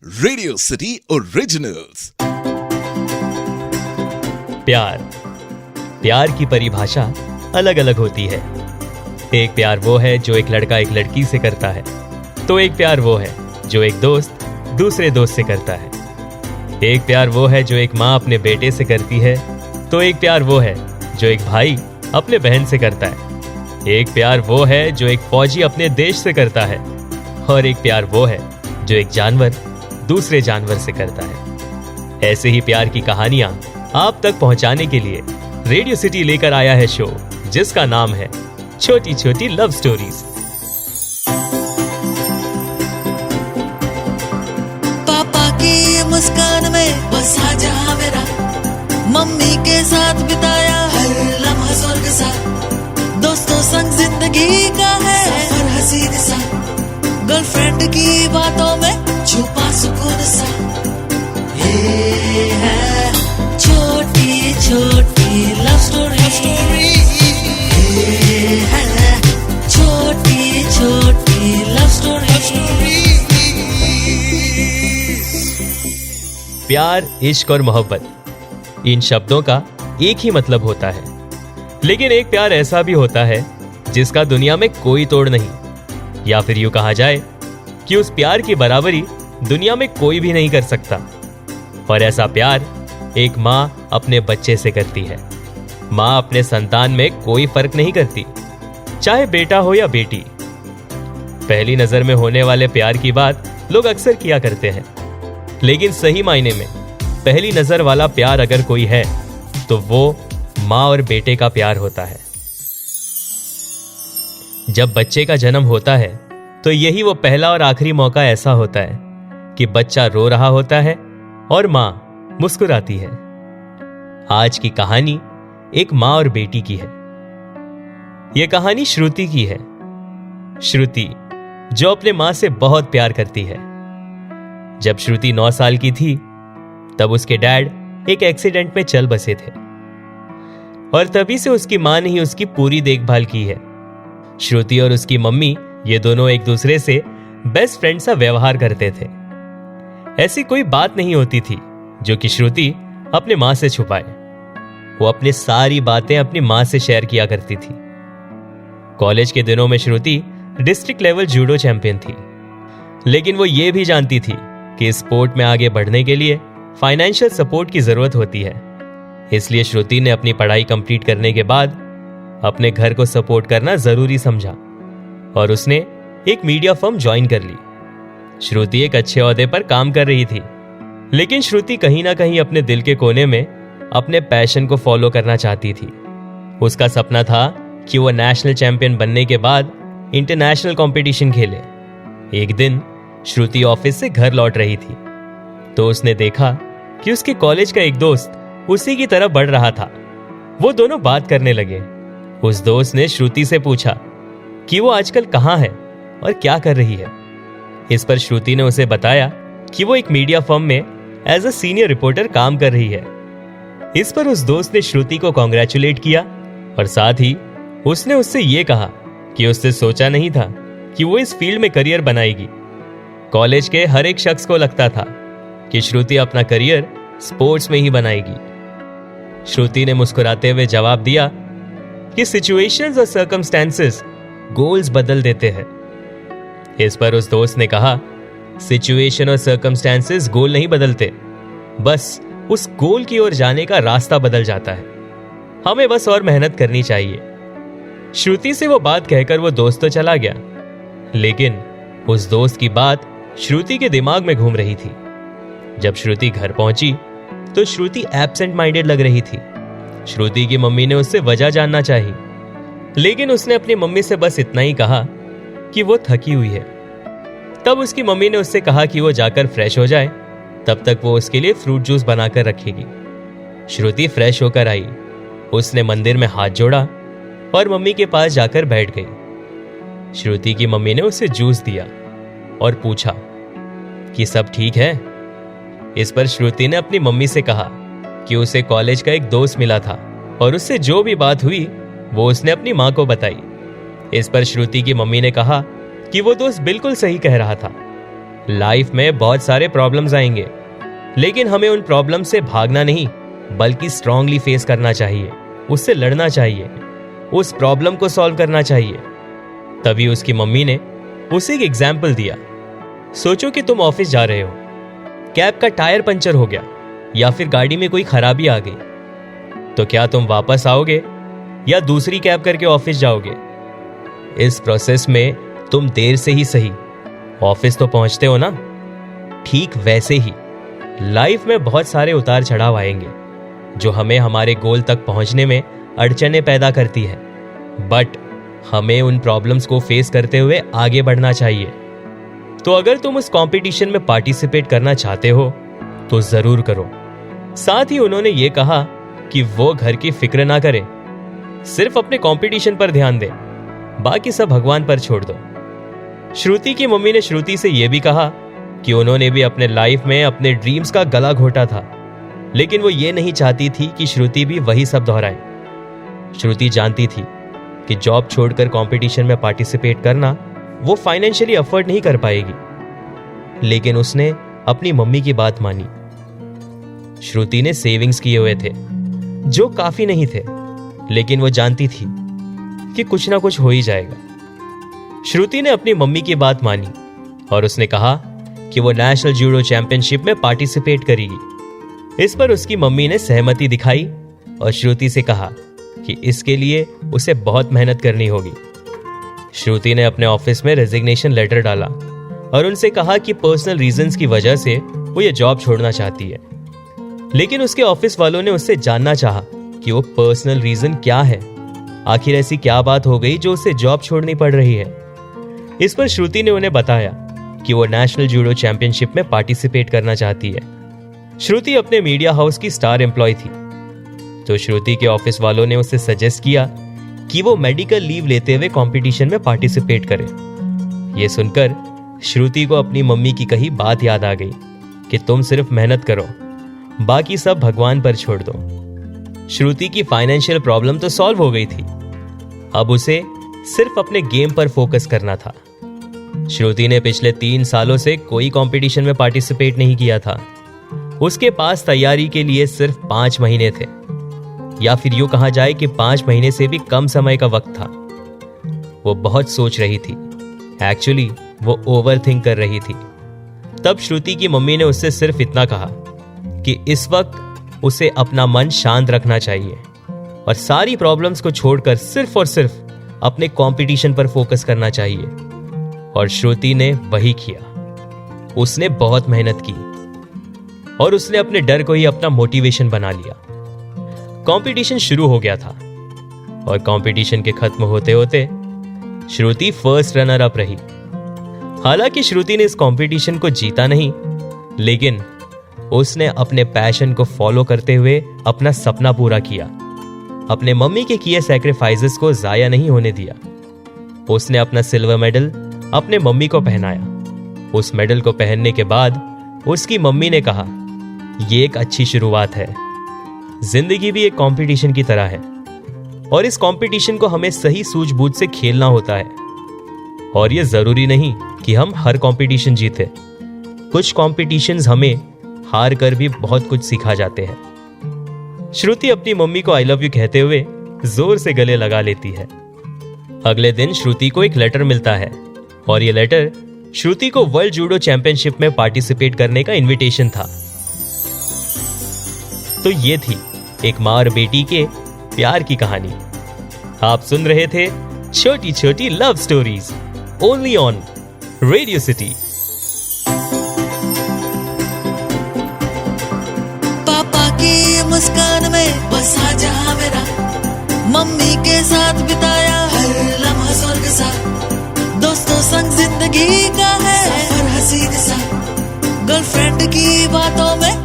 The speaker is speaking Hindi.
Radio city originals. प्यार की परिभाषा अलग अलग होती है। एक प्यार वो है जो एक लड़का एक लड़की से करता है, तो एक प्यार वो है जो एक दोस्त दूसरे दोस्त से करता है। एक प्यार वो है जो एक माँ अपने बेटे से करती है, तो एक प्यार वो है जो एक भाई अपने बहन से करता है। एक प्यार वो है जो एक फौजी अपने देश से करता है, और एक प्यार वो है जो एक जानवर दूसरे जानवर से करता है। ऐसे ही प्यार की कहानियां आप तक पहुंचाने के लिए रेडियो सिटी लेकर आया है शो जिसका नाम है छोटी छोटी लव स्टोरीज। पापा की मुस्कान में बसा जहां मेरा, मम्मी के साथ बिताया हर लम्हा स्वर्ग सा, दोस्तों संग जिंदगी का है सफर हसीन सा, गर्लफ्रेंड की बातों में छुपा सुकून सा। ये है छोटी छोटी लव स्टोरी, ये है छोटी छोटी लव स्टोरी। प्यार, इश्क और मोहब्बत, इन शब्दों का एक ही मतलब होता है, लेकिन एक प्यार ऐसा भी होता है जिसका दुनिया में कोई तोड़ नहीं, या फिर यूं कहा जाए कि उस प्यार की बराबरी दुनिया में कोई भी नहीं कर सकता। और ऐसा प्यार एक माँ अपने बच्चे से करती है। माँ अपने संतान में कोई फर्क नहीं करती, चाहे बेटा हो या बेटी। पहली नजर में होने वाले प्यार की बात लोग अक्सर किया करते हैं, लेकिन सही मायने में पहली नजर वाला प्यार अगर कोई है तो वो माँ और बेटे का प्यार होता है। जब बच्चे का जन्म होता है तो यही वो पहला और आखिरी मौका ऐसा होता है कि बच्चा रो रहा होता है और मां मुस्कुराती है। आज की कहानी एक मां और बेटी की है। यह कहानी श्रुति की है। श्रुति जो अपने मां से बहुत प्यार करती है। जब श्रुति 9 साल की थी तब उसके डैड एक एक्सीडेंट में चल बसे थे, और तभी से उसकी मां ने ही उसकी पूरी देखभाल की है। श्रुति और उसकी मम्मी ये दोनों एक दूसरे से बेस्ट फ्रेंड सा व्यवहार करते थे। ऐसी कोई बात नहीं होती थी जो कि श्रुति अपने मां से छुपाए। वो अपनी सारी बातें अपनी मां से शेयर किया करती थी। कॉलेज के दिनों में श्रुति डिस्ट्रिक्ट लेवल जूडो चैंपियन थी, लेकिन वो ये भी जानती थी कि स्पोर्ट में आगे बढ़ने के लिए फाइनेंशियल सपोर्ट की जरूरत होती है। इसलिए श्रुति ने अपनी पढ़ाई कंप्लीट करने के बाद अपने घर को सपोर्ट करना जरूरी समझा और उसने एक मीडिया फर्म ज्वाइन कर ली। श्रुति एक अच्छे ओहदे पर काम कर रही थी, लेकिन श्रुति कहीं ना कहीं अपने दिल के कोने में अपने पैशन को फॉलो करना चाहती थी। उसका सपना था कि वो नेशनल चैंपियन बनने के बाद इंटरनेशनल कंपटीशन खेले। एक दिन श्रुति ऑफिस से घर लौट रही थी तो उसने देखा कि उसके कॉलेज का एक दोस्त उसी की तरफ बढ़ रहा था। वो दोनों बात करने लगे। उस दोस्त ने श्रुति से पूछा कि वो आजकल कहाँ है और क्या कर रही है। इस पर श्रुति ने उसे बताया कि वो एक मीडिया फर्म में एज अ सीनियर रिपोर्टर काम कर रही है। इस पर उस दोस्त ने श्रुति को कॉन्ग्रेचुलेट किया और साथ ही उसने उससे ये कहा कि उसने सोचा नहीं था कि वो इस फील्ड में करियर बनाएगी। कॉलेज के हर एक शख्स को लगता था कि श्रुति अपना करियर स्पोर्ट्स में ही बनाएगी। श्रुति ने मुस्कुराते हुए जवाब दिया कि सिचुएशंस और सर्कमस्टेंसेस गोल्स बदल देते हैं। इस पर उस दोस्त ने कहा, सिचुएशन और सर्कमस्टेंसेस गोल नहीं बदलते, बस उस गोल की ओर जाने का रास्ता बदल जाता है। हमें बस और मेहनत करनी चाहिए। श्रुति से वो बात कहकर वो दोस्त तो चला गया, लेकिन उस दोस्त की बात श्रुति के दिमाग में घूम रही थी। जब श्रुति घर पहुंची तो श्रुति एब्सेंट माइंडेड लग रही थी। श्रुति की मम्मी ने उससे वजह जानना चाही, लेकिन उसने अपनी मम्मी से बस इतना ही कहा कि वो थकी हुई है। तब उसकी मम्मी ने उससे कहा कि वो जाकर फ्रेश हो जाए, तब तक वो उसके लिए फ्रूट जूस बनाकर रखेगी। श्रुति फ्रेश होकर आई। उसने मंदिर में हाथ जोड़ा और मम्मी के पास जाकर बैठ गई। श्रुति की मम्मी ने उसे जूस दिया और पूछा कि सब ठीक है। इस पर श्रुति ने अपनी मम्मी से कहा कि उसे कॉलेज का एक दोस्त मिला था और उससे जो भी बात हुई वो उसने अपनी मां को बताई। इस पर श्रुति की मम्मी ने कहा कि वो दोस्त बिल्कुल सही कह रहा था। लाइफ में बहुत सारे प्रॉब्लम्स आएंगे, लेकिन हमें उन प्रॉब्लम से भागना नहीं बल्कि स्ट्रांगली फेस करना चाहिए, उससे लड़ना चाहिए, उस प्रॉब्लम को सॉल्व करना चाहिए। तभी उसकी मम्मी ने उसे एक एग्जाम्पल दिया। सोचो कि तुम ऑफिस जा रहे हो, कैब का टायर पंचर हो गया या फिर गाड़ी में कोई खराबी आ गई, तो क्या तुम वापस आओगे या दूसरी कैब करके ऑफिस जाओगे? इस प्रोसेस में तुम देर से ही सही ऑफिस तो पहुंचते हो ना। ठीक वैसे ही लाइफ में बहुत सारे उतार चढ़ाव आएंगे जो हमें हमारे गोल तक पहुंचने में अड़चनें पैदा करती है, बट हमें उन प्रॉब्लम्स को फेस करते हुए आगे बढ़ना चाहिए। तो अगर तुम उस कंपटीशन में पार्टिसिपेट करना चाहते हो तो जरूर करो। साथ ही उन्होंने ये कहा कि वो घर की फिक्र ना करे, सिर्फ अपने कंपटीशन पर ध्यान दे, बाकी सब भगवान पर छोड़ दो। श्रुति की मम्मी ने श्रुति से यह भी कहा कि उन्होंने भी अपने लाइफ में अपने ड्रीम्स का गला घोटा था, लेकिन वो ये नहीं चाहती थी कि श्रुति भी वही सब दोहराए। श्रुति जानती थी कि जॉब छोड़कर कंपटीशन में पार्टिसिपेट करना वो फाइनेंशियली अफोर्ड नहीं कर पाएगी, लेकिन उसने अपनी मम्मी की बात मानी। श्रुति ने सेविंग्स किए हुए थे जो काफी नहीं थे, लेकिन वो जानती थी कि कुछ ना कुछ हो ही जाएगा। श्रुति ने अपनी मम्मी की बात मानी और उसने कहा कि वो नेशनल जूडो चैंपियनशिप में पार्टिसिपेट करेगी। इस पर उसकी मम्मी ने सहमति दिखाई और श्रुति से कहा कि इसके लिए उसे बहुत मेहनत करनी होगी। श्रुति ने अपने ऑफिस में रेजिग्नेशन लेटर डाला और उनसे कहा कि पर्सनल रीजंस की वजह से वो ये जॉब छोड़ना चाहती है, लेकिन उसके ऑफिस वालों ने उससे जानना चाहा कि वो पर्सनल रीजन क्या है, आखिर ऐसी क्या बात हो गई जो उसे जॉब छोड़नी पड़ रही है। इस पर श्रुति ने उन्हें बताया कि वो नेशनल जूडो चैंपियनशिप में पार्टिसिपेट करना चाहती है। श्रुति अपने मीडिया हाउस की स्टार एम्प्लॉय थी, तो श्रुति के ऑफिस वालों ने उसे सजेस्ट किया कि वो मेडिकल लीव लेते हुए कंपटीशन में पार्टिसिपेट करे। ये सुनकर श्रुति को अपनी मम्मी की कही बात याद आ गई कि तुम सिर्फ मेहनत करो, बाकी सब भगवान पर छोड़ दो। श्रुति की फाइनेंशियल प्रॉब्लम तो सॉल्व हो गई थी, अब उसे सिर्फ अपने गेम पर फोकस करना था। श्रुति ने पिछले 3 सालों से कोई कंपटीशन में पार्टिसिपेट नहीं किया था। उसके पास तैयारी के लिए सिर्फ 5 महीने थे, या फिर यूं कहा जाए कि 5 महीने से भी कम समय का वक्त था। वो बहुत सोच रही थी, एक्चुअली वो ओवरथिंक कर रही थी। तब श्रुति की मम्मी ने उससे सिर्फ इतना कहा कि इस वक्त उसे अपना मन शांत रखना चाहिए और सारी प्रॉब्लम्स को छोड़कर सिर्फ और सिर्फ अपने कंपटीशन पर फोकस करना चाहिए। और श्रुति ने वही किया। उसने बहुत मेहनत की और उसने अपने डर को ही अपना मोटिवेशन बना लिया। कंपटीशन शुरू हो गया था और कंपटीशन के खत्म होते होते श्रुति फर्स्ट रनर अप रही। हालांकि श्रुति ने इस कंपटीशन को जीता नहीं, लेकिन उसने अपने पैशन को फॉलो करते हुए अपना सपना पूरा किया। अपने मम्मी के किए सैक्रिफाइसेस को जाया नहीं होने दिया। उसने अपना सिल्वर मेडल अपने मम्मी को पहनाया। उस मेडल को पहनने के बाद उसकी मम्मी ने कहा, यह एक अच्छी शुरुआत है, जिंदगी भी एक कंपटीशन की तरह है और इस कंपटीशन को हमें सही सूझबूझ से खेलना होता है। और यह जरूरी नहीं कि हम हर कंपटीशन जीते, कुछ कंपटीशंस हमें हार कर भी बहुत कुछ सिखा जाते हैं। श्रुति अपनी मम्मी को आई लव यू कहते हुए जोर से गले लगा लेती है। अगले दिन श्रुति को एक लेटर मिलता है और यह लेटर श्रुति को वर्ल्ड जूडो चैंपियनशिप में पार्टिसिपेट करने का इनविटेशन था। तो ये थी एक मां और बेटी के प्यार की कहानी। आप सुन रहे थे छोटी छोटी love stories, only on radio city. पापा की मुस्कान में बसा जहां मेरा, मम्मी के साथ बिताया हर लम्हा स्वर्ग सा, दोस्तों संग जिंदगी का है सफर हसीन सा, गर्लफ्रेंड की बातों में